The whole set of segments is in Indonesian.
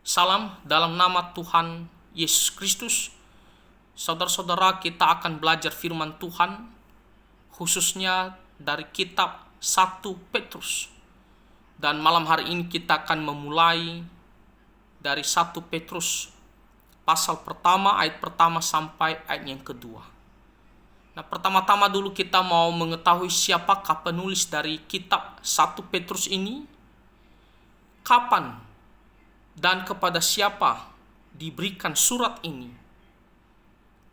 Salam dalam nama Tuhan Yesus Kristus. Saudara-saudara, kita akan belajar firman Tuhan, khususnya dari kitab 1 Petrus. Dan malam hari ini kita akan memulai dari 1 Petrus pasal pertama, ayat pertama sampai ayat yang kedua. Nah, pertama-tama dulu kita mau mengetahui siapakah penulis dari kitab 1 Petrus ini, kapan dan kepada siapa diberikan surat ini,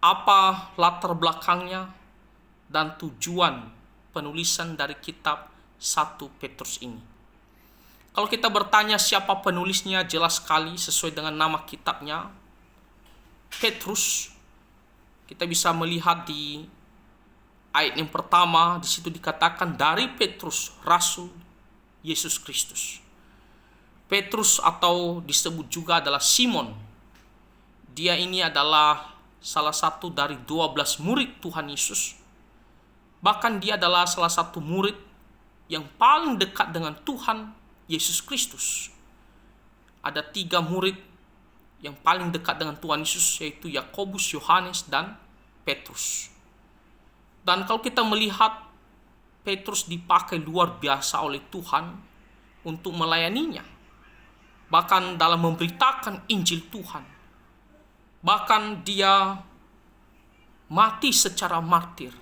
apa latar belakangnya dan tujuan penulisan dari kitab 1 Petrus ini. Kalau kita bertanya siapa penulisnya, jelas sekali sesuai dengan nama kitabnya, Petrus. Kita bisa melihat di ayat yang pertama, di situ dikatakan dari Petrus, Rasul Yesus Kristus. Petrus atau disebut juga adalah Simon. Dia ini adalah salah satu dari 12 murid Tuhan Yesus. Bahkan dia adalah salah satu murid yang paling dekat dengan Tuhan Yesus Kristus. Ada 3 murid yang paling dekat dengan Tuhan Yesus, yaitu Yakobus, Yohanes, dan Petrus. Dan kalau kita melihat Petrus dipakai luar biasa oleh Tuhan untuk melayaninya. Bahkan dalam memberitakan Injil Tuhan. Bahkan dia mati secara martir.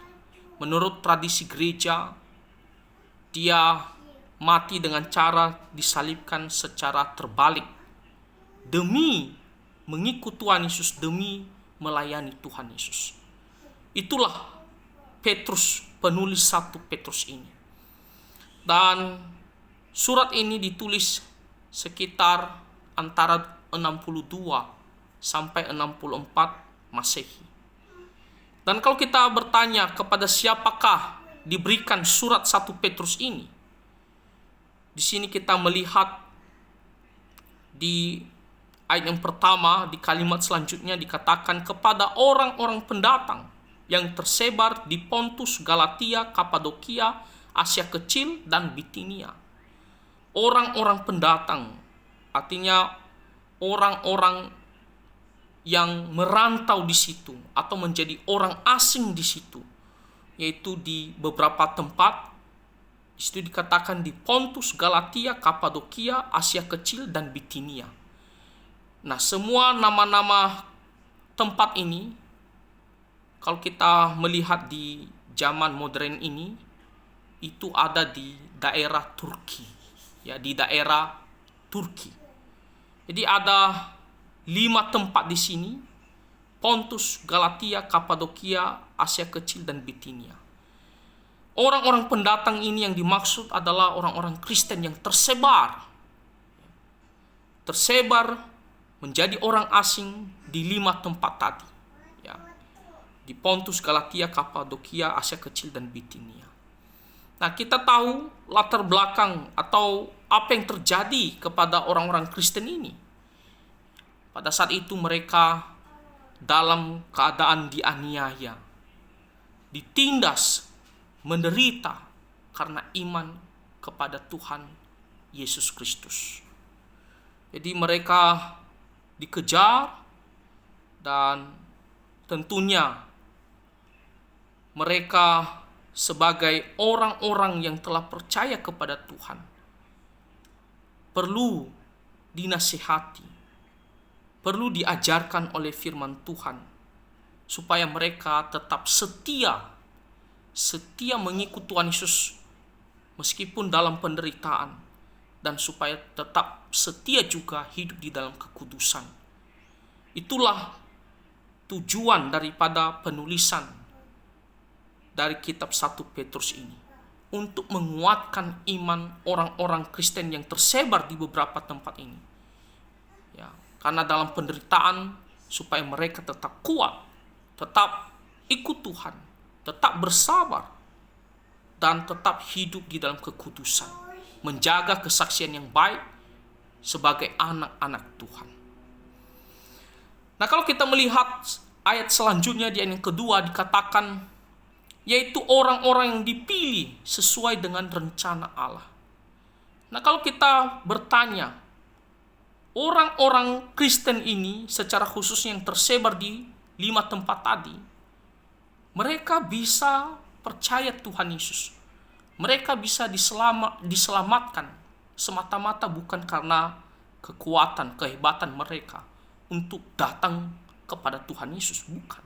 Menurut tradisi gereja, dia mati dengan cara disalibkan secara terbalik. Demi mengikut Tuhan Yesus, demi melayani Tuhan Yesus. Itulah Petrus, penulis 1 Petrus ini. Dan surat ini ditulis sekitar antara 62 sampai 64 Masehi. Dan kalau kita bertanya kepada siapakah diberikan surat 1 Petrus ini, di sini kita melihat di ayat yang pertama, di kalimat selanjutnya dikatakan kepada orang-orang pendatang yang tersebar di Pontus, Galatia, Kapadokia, Asia Kecil, dan Bitinia. Orang-orang pendatang, artinya orang-orang yang merantau di situ atau menjadi orang asing di situ, yaitu di beberapa tempat. Di situ dikatakan di Pontus, Galatia, Kapadokia, Asia Kecil, dan Bitinia. Nah, semua nama-nama tempat ini, kalau kita melihat di zaman modern ini, itu ada di daerah Turki. Ya, di daerah Turki. Jadi ada 5 tempat di sini: Pontus, Galatia, Kapadokia, Asia Kecil, dan Bitinia. Orang-orang pendatang ini yang dimaksud adalah orang-orang Kristen yang tersebar menjadi orang asing di 5 tempat tadi. Ya, di Pontus, Galatia, Kapadokia, Asia Kecil, dan Bitinia. Nah, kita tahu latar belakang atau apa yang terjadi kepada orang-orang Kristen ini. Pada saat itu mereka dalam keadaan dianiaya, ditindas, menderita karena iman kepada Tuhan Yesus Kristus. Jadi mereka dikejar dan tentunya mereka sebagai orang-orang yang telah percaya kepada Tuhan perlu dinasihati, perlu diajarkan oleh firman Tuhan supaya mereka tetap setia mengikut Tuhan Yesus meskipun dalam penderitaan, dan supaya tetap setia juga hidup di dalam kekudusan. Itulah tujuan daripada penulisan dari kitab 1 Petrus ini, untuk menguatkan iman orang-orang Kristen yang tersebar di beberapa tempat ini. Ya, karena dalam penderitaan supaya mereka tetap kuat, tetap ikut Tuhan, tetap bersabar, dan tetap hidup di dalam kekudusan, menjaga kesaksian yang baik sebagai anak-anak Tuhan. Nah, kalau kita melihat ayat selanjutnya di ayat yang kedua dikatakan, yaitu orang-orang yang dipilih sesuai dengan rencana Allah. Nah, kalau kita bertanya, orang-orang Kristen ini secara khusus yang tersebar di 5 tempat tadi, mereka bisa percaya Tuhan Yesus. Mereka bisa diselamatkan semata-mata bukan karena kekuatan, kehebatan mereka untuk datang kepada Tuhan Yesus, bukan.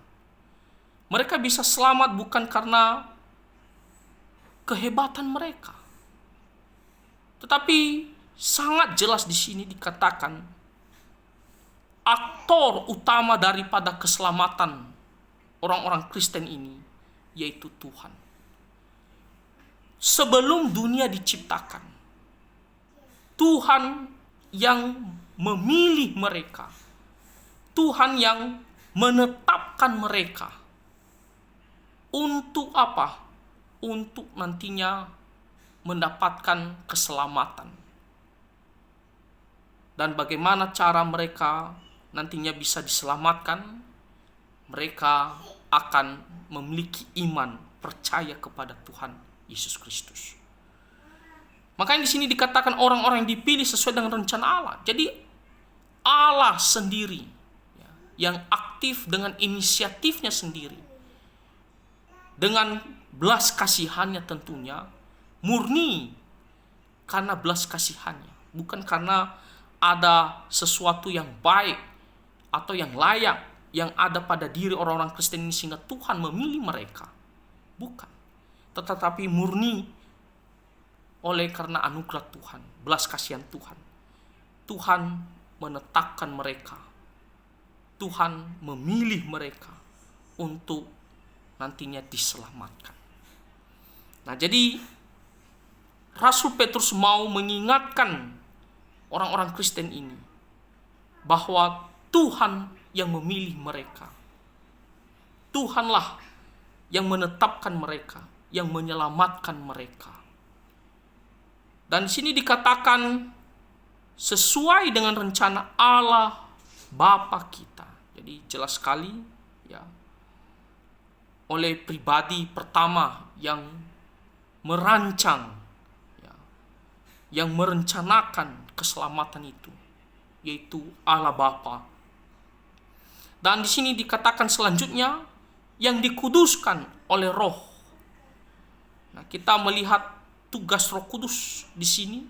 Mereka bisa selamat bukan karena kehebatan mereka. Tetapi sangat jelas di sini dikatakan aktor utama daripada keselamatan orang-orang Kristen ini yaitu Tuhan. Sebelum dunia diciptakan, Tuhan yang memilih mereka. Tuhan yang menetapkan mereka. Untuk apa? Untuk nantinya mendapatkan keselamatan. Dan bagaimana cara mereka nantinya bisa diselamatkan? Mereka akan memiliki iman, percaya kepada Tuhan Yesus Kristus. Makanya di sini dikatakan orang-orang yang dipilih sesuai dengan rencana Allah. Jadi Allah sendiri yang aktif dengan inisiatifnya sendiri, dengan belas kasihannya tentunya, murni karena belas kasihannya, bukan karena ada sesuatu yang baik atau yang layak yang ada pada diri orang-orang Kristen ini sehingga Tuhan memilih mereka. Bukan. Tetapi murni oleh karena anugerah Tuhan, belas kasihan Tuhan. Tuhan menetapkan mereka. Tuhan memilih mereka untuk nantinya diselamatkan. Nah, jadi Rasul Petrus mau mengingatkan orang-orang Kristen ini bahwa Tuhan yang memilih mereka. Tuhanlah yang menetapkan mereka, yang menyelamatkan mereka. Dan di sini dikatakan sesuai dengan rencana Allah Bapa kita. Jadi jelas sekali ya, oleh pribadi pertama yang merancang ya, yang merencanakan keselamatan itu, yaitu Allah Bapa. Dan di sini dikatakan selanjutnya yang dikuduskan oleh Roh. Nah, kita melihat tugas Roh Kudus di sini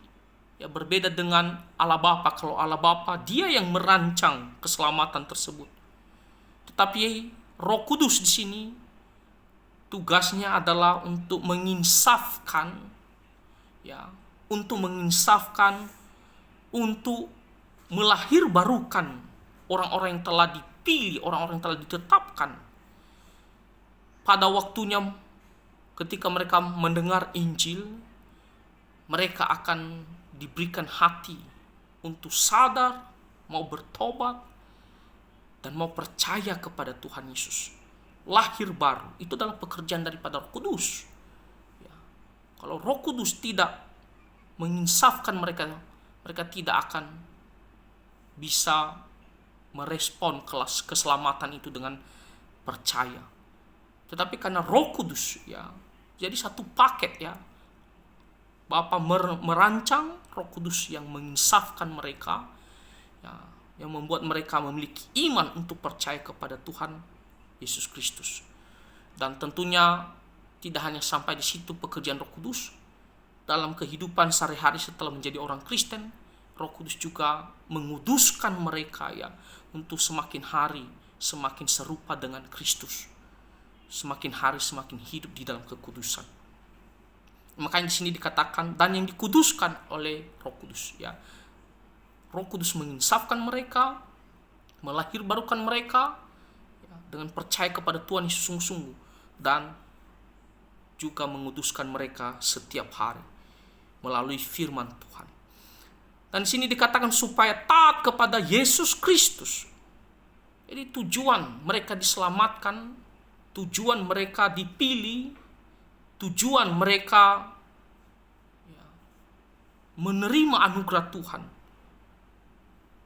ya berbeda dengan Allah Bapa. Kalau Allah Bapa dia yang merancang keselamatan tersebut. Tetapi Roh Kudus di sini tugasnya adalah untuk menginsafkan ya, untuk melahirbarukan orang-orang yang telah dipilih, orang-orang yang telah ditetapkan pada waktunya. Ketika mereka mendengar Injil, mereka akan diberikan hati untuk sadar, mau bertobat, dan mau percaya kepada Tuhan Yesus. Lahir baru, itu adalah pekerjaan daripada Roh Kudus. Ya. Kalau Roh Kudus tidak menginsafkan mereka, mereka tidak akan bisa merespon keselamatan itu dengan percaya. Tetapi karena Roh Kudus ya, jadi satu paket ya. Bapa merancang, Roh Kudus yang menginsafkan mereka ya, yang membuat mereka memiliki iman untuk percaya kepada Tuhan Yesus Kristus. Dan tentunya tidak hanya sampai di situ pekerjaan Roh Kudus. Dalam kehidupan sehari-hari setelah menjadi orang Kristen, Roh Kudus juga menguduskan mereka ya untuk semakin hari semakin serupa dengan Kristus. Semakin hari semakin hidup di dalam kekudusan. Makanya di sini dikatakan dan yang dikuduskan oleh Roh Kudus ya. Roh Kudus menginsafkan mereka, melahirbarukan mereka ya, dengan percaya kepada Tuhan Yesus sungguh-sungguh dan juga menguduskan mereka setiap hari melalui firman Tuhan. Dan di sini dikatakan supaya taat kepada Yesus Kristus. Jadi tujuan mereka diselamatkan, tujuan mereka dipilih, tujuan mereka ya, menerima anugerah Tuhan.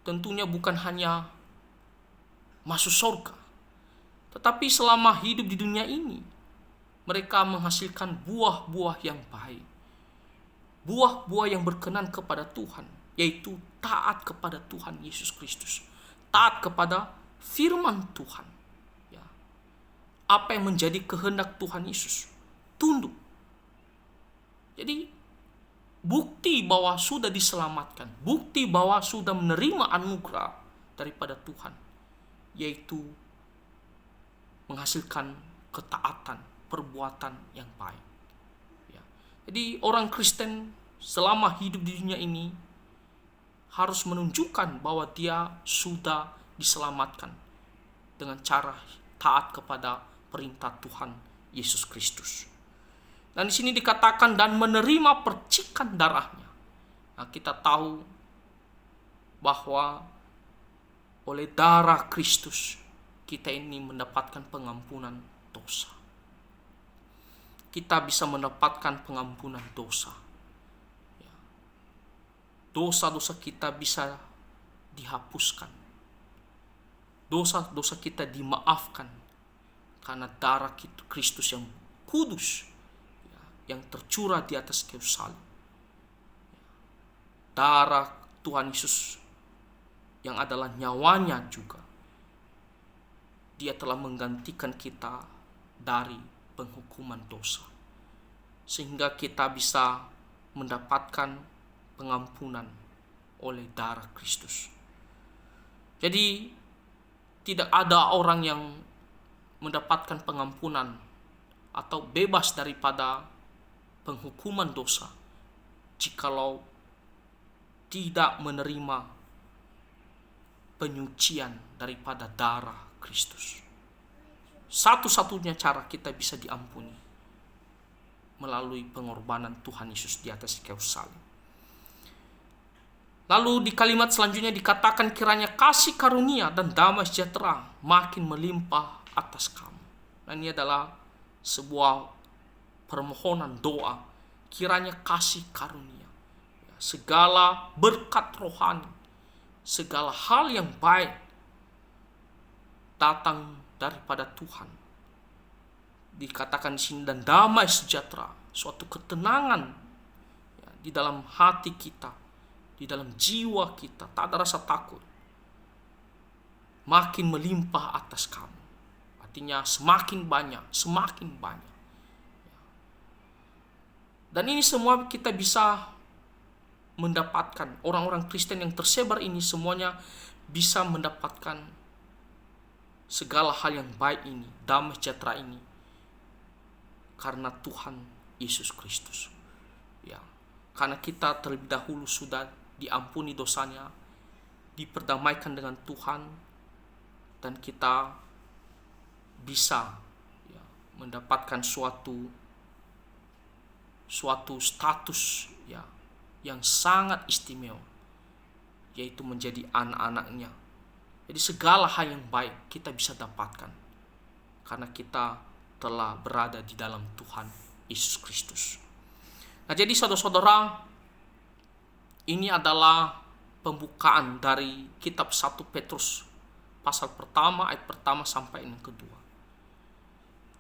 Tentunya bukan hanya masuk surga, tetapi selama hidup di dunia ini, mereka menghasilkan buah-buah yang baik. Buah-buah yang berkenan kepada Tuhan, yaitu taat kepada Tuhan Yesus Kristus, taat kepada firman Tuhan. Ya. Apa yang menjadi kehendak Tuhan Yesus, tunduk. Jadi bukti bahwa sudah diselamatkan, bukti bahwa sudah menerima anugerah daripada Tuhan, yaitu menghasilkan ketaatan, perbuatan yang baik. Ya. Jadi orang Kristen selama hidup di dunia ini harus menunjukkan bahwa dia sudah diselamatkan dengan cara taat kepada perintah Tuhan Yesus Kristus. Dan di sini dikatakan dan menerima percikan darahnya. Nah, kita tahu bahwa oleh darah Kristus kita ini mendapatkan pengampunan dosa. Kita bisa mendapatkan pengampunan dosa. Dosa-dosa kita bisa dihapuskan. Dosa-dosa kita dimaafkan karena darah Kristus yang kudus, yang tercurah di atas kayu salib. Darah Tuhan Yesus yang adalah nyawanya juga, dia telah menggantikan kita dari penghukuman dosa, sehingga kita bisa mendapatkan pengampunan oleh darah Kristus. Jadi tidak ada orang yang mendapatkan pengampunan atau bebas daripada penghukuman dosa jikalau tidak menerima penyucian daripada darah Kristus. Satu-satunya cara kita bisa diampuni melalui pengorbanan Tuhan Yesus di atas kayu salib. Lalu di kalimat selanjutnya dikatakan kiranya kasih karunia dan damai sejahtera makin melimpah atas kamu. Dan ini adalah sebuah permohonan doa, kiranya kasih karunia, segala berkat rohani, segala hal yang baik datang daripada Tuhan. Dikatakan di sini dan damai sejahtera, suatu ketenangan di dalam hati kita, di dalam jiwa kita, tak ada rasa takut, makin melimpah atas kamu. Artinya semakin banyak, semakin banyak. Dan ini semua kita bisa mendapatkan, orang-orang Kristen yang tersebar ini semuanya bisa mendapatkan segala hal yang baik ini, damai sejahtera ini, karena Tuhan Yesus Kristus. Ya, karena kita terlebih dahulu sudah diampuni dosanya, diperdamaikan dengan Tuhan, dan kita bisa mendapatkan suatu status yang sangat istimewa, yaitu menjadi anak-anaknya. Jadi segala hal yang baik kita bisa dapatkan karena kita telah berada di dalam Tuhan Yesus Kristus. Nah, jadi saudara-saudara, ini adalah pembukaan dari kitab 1 Petrus pasal pertama, ayat pertama sampai yang kedua.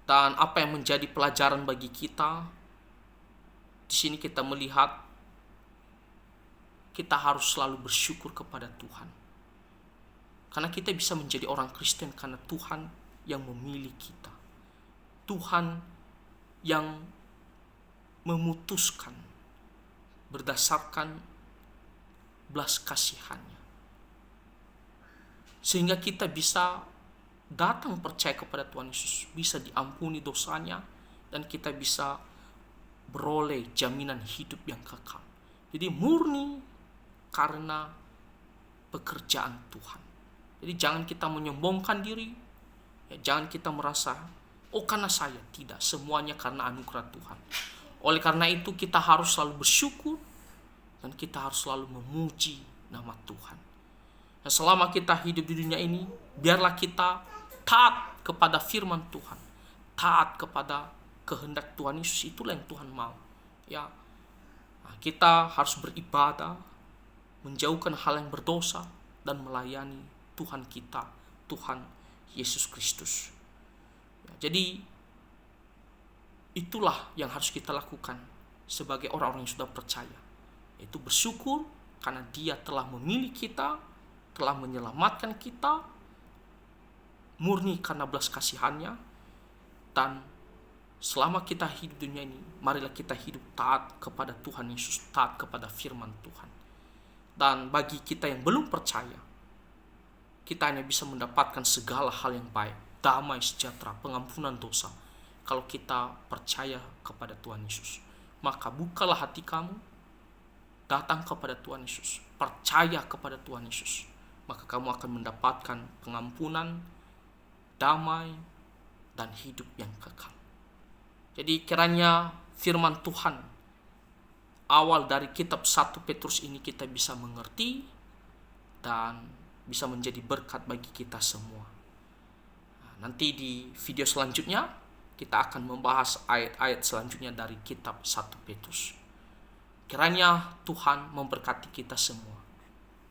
Dan apa yang menjadi pelajaran bagi kita di sini, kita melihat kita harus selalu bersyukur kepada Tuhan. Karena kita bisa menjadi orang Kristen karena Tuhan yang memilih kita. Tuhan yang memutuskan berdasarkan belas kasihannya. Sehingga kita bisa datang percaya kepada Tuhan Yesus, bisa diampuni dosanya, dan kita bisa beroleh jaminan hidup yang kekal. Jadi murni karena pekerjaan Tuhan. Jadi jangan kita menyombongkan diri, jangan kita merasa, karena saya. Tidak, semuanya karena anugerah Tuhan. Oleh karena itu kita harus selalu bersyukur dan kita harus selalu memuji nama Tuhan. Dan selama kita hidup di dunia ini, biarlah kita taat kepada firman Tuhan, taat kepada kehendak Tuhan Yesus. Itulah yang Tuhan mau. Kita harus beribadah, menjauhkan hal yang berdosa, dan melayani Tuhan kita, Tuhan Yesus Kristus. Jadi itulah yang harus kita lakukan sebagai orang-orang yang sudah percaya, yaitu bersyukur, karena Dia telah memilih kita, telah menyelamatkan kita, murni karena belas kasihannya. Dan selama kita hidup di dunia ini, marilah kita hidup taat kepada Tuhan Yesus, taat kepada firman Tuhan. Dan bagi kita yang belum percaya, kita hanya bisa mendapatkan segala hal yang baik, damai, sejahtera, pengampunan dosa, kalau kita percaya kepada Tuhan Yesus. Maka bukalah hati kamu, datang kepada Tuhan Yesus, percaya kepada Tuhan Yesus, maka kamu akan mendapatkan pengampunan, damai, dan hidup yang kekal. Jadi kiranya firman Tuhan awal dari kitab 1 Petrus ini kita bisa mengerti dan bisa menjadi berkat bagi kita semua. Nanti di video selanjutnya kita akan membahas ayat-ayat selanjutnya dari kitab 1 Petrus. Kiranya Tuhan memberkati kita semua.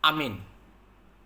Amin.